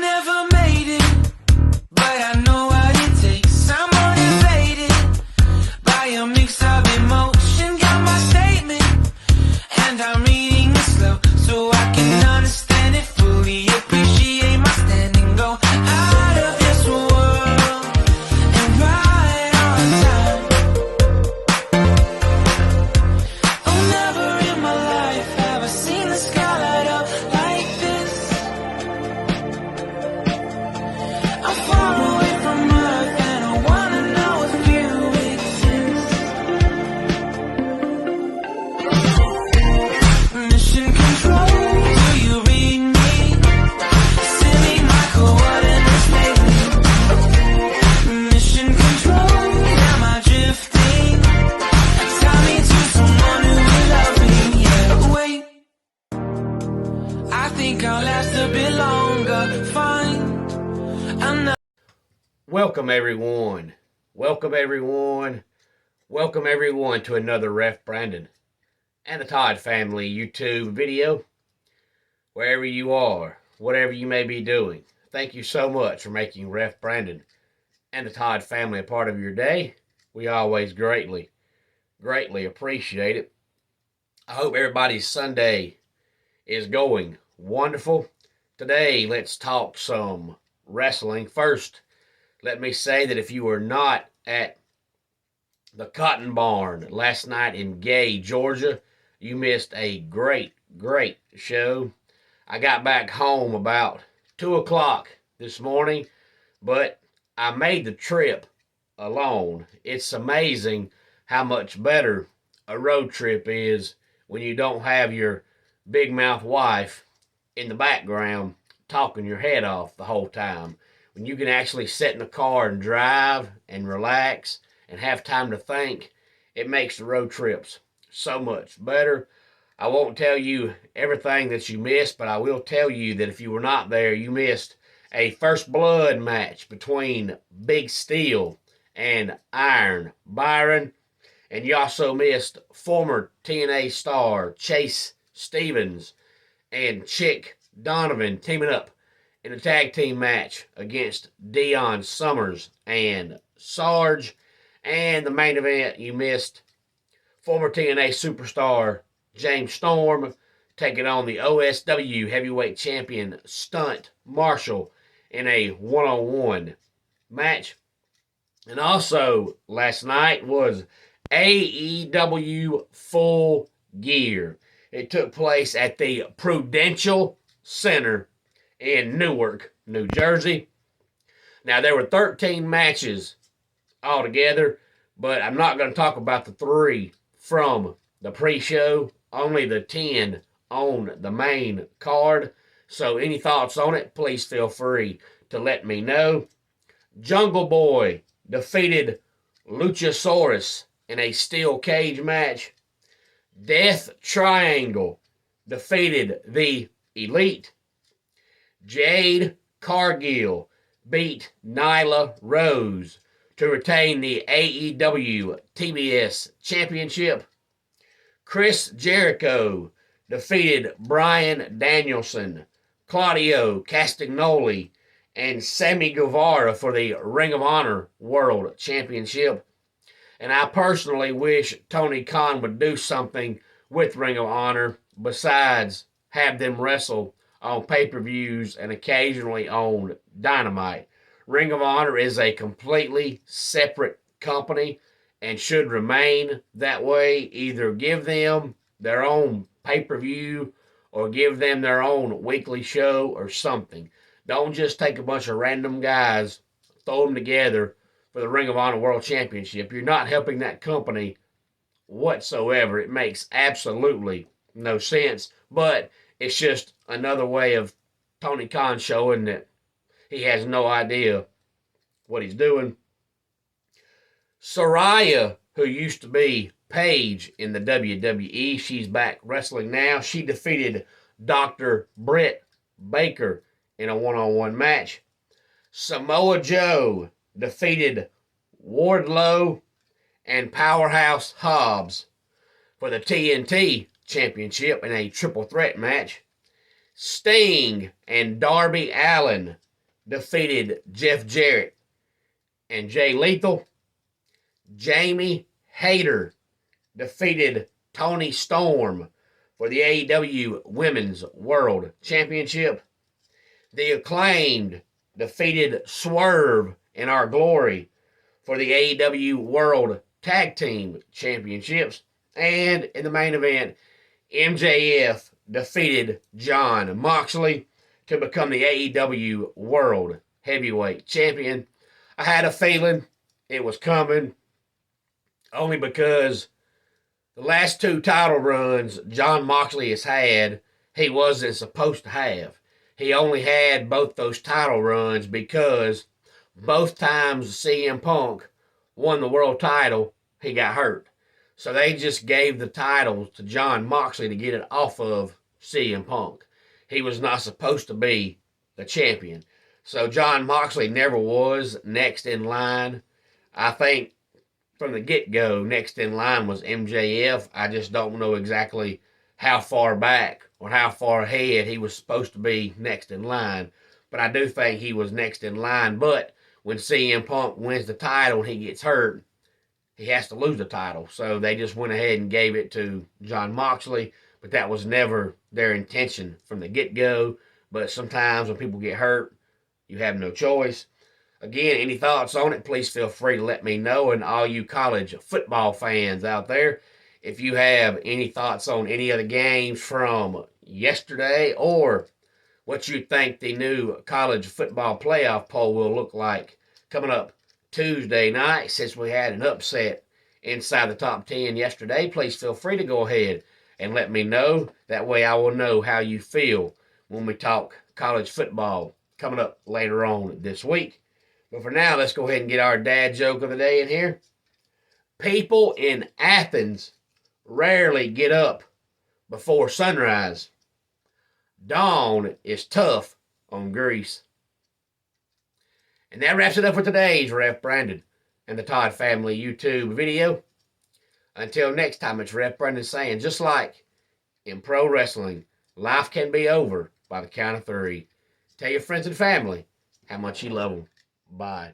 never made it, but I know what it takes. I'm motivated by a mix of emotion. Got my statement, and I'm reading it slow so I can understand it fully. Appreciate my standing, go out of this world and right on time. Oh, never in my life have I seen the sky light up like this. I'm far away from Earth and I wanna know if you exist. Mission control, do you read me? Send me my coordinates lately. Mission control, am I drifting? Tie me to someone who will love me, yeah. Wait, I think I'll last a bit longer. Fine, I'm not. Welcome everyone. Welcome everyone. Welcome everyone to another Ref Brandon and the Todd family YouTube video. Wherever you are, whatever you may be doing, thank you so much for making Ref Brandon and the Todd family a part of your day. We always greatly appreciate it. I hope everybody's Sunday is going wonderful. Today, let's talk some wrestling. First, let me say that if you were not at the Cotton Barn last night in Gay, Georgia, you missed a great show. I got back home about 2 o'clock this morning, but I made the trip alone. It's amazing how much better a road trip is when you don't have your big mouth wife in the background talking your head off the whole time. When you can actually sit in the car and drive and relax and have time to think, it makes the road trips so much better. I won't tell you everything that you missed, but I will tell you that if you were not there, you missed a first blood match between Big Steel and Iron Byron. And you also missed former TNA star Chase Stevens and Chick Donovan teaming up in a tag team match against Dion Summers and Sarge. And the main event, you missed former TNA superstar James Storm taking on the OSW heavyweight champion Stunt Marshall in a one-on-one match. And also last night was AEW Full Gear. It took place at the Prudential Center in Newark, New Jersey. Now, there were 13 matches altogether, but I'm not going to talk about the 3 from the pre-show, only the 10 on the main card. So any thoughts on it, please feel free to let me know. Jungle Boy defeated Luchasaurus in a steel cage match. Death Triangle defeated the Elite. Jade Cargill beat Nyla Rose to retain the AEW TBS Championship. Chris Jericho defeated Bryan Danielson, Claudio Castagnoli, and Sammy Guevara for the Ring of Honor World Championship. And I personally wish Tony Khan would do something with Ring of Honor besides have them wrestle on pay-per-views and occasionally on Dynamite. Ring of Honor is a completely separate company and should remain that way. Either give them their own pay-per-view or give them their own weekly show or something. Don't just take a bunch of random guys, throw them together for the Ring of Honor World Championship. You're not helping that company whatsoever. It makes absolutely no sense, but it's just another way of Tony Khan showing that he has no idea what he's doing. Saraya, who used to be Paige in the WWE, she's back wrestling now. She defeated Dr. Britt Baker in a one-on-one match. Samoa Joe defeated Wardlow and Powerhouse Hobbs for the TNT Championship in a triple threat match. Sting and Darby Allin defeated Jeff Jarrett and Jay Lethal. Jamie Hayter defeated Tony Storm for the AEW Women's World Championship. The Acclaimed defeated Swerve in Our Glory for the AEW World Tag Team Championships. And in the main event, MJF defeated Jon Moxley to become the AEW World Heavyweight Champion. I had a feeling it was coming, only because the last two title runs Jon Moxley has had, he wasn't supposed to have. He only had both those title runs because both times CM Punk won the world title, he got hurt. So they just gave the title to Jon Moxley to get it off of CM Punk. He was not supposed to be the champion. So Jon Moxley never was next in line. I think from the get-go, next in line was MJF. I just don't know exactly how far back or how far ahead he was supposed to be next in line. But I do think he was next in line. But when CM Punk wins the title and he gets hurt, he has to lose the title. So they just went ahead and gave it to Jon Moxley. But that was never their intention from the get-go. But sometimes when people get hurt, you have no choice. Again, any thoughts on it, please feel free to let me know. And all you college football fans out there, if you have any thoughts on any of the games from yesterday or what you think the new college football playoff poll will look like coming up Tuesday night, since we had an upset inside the top 10 yesterday, please feel free to go ahead and let me know. That way I will know how you feel when we talk college football coming up later on this week. But for now, let's go ahead and get our dad joke of the day in here. People in Athens rarely get up before sunrise. Dawn is tough on Greece. And that wraps it up for today's Ref Brandon and the Todd Family YouTube video. Until next time, it's Ref Brandon saying, just like in pro wrestling, life can be over by the count of 3. Tell your friends and family how much you love them. Bye.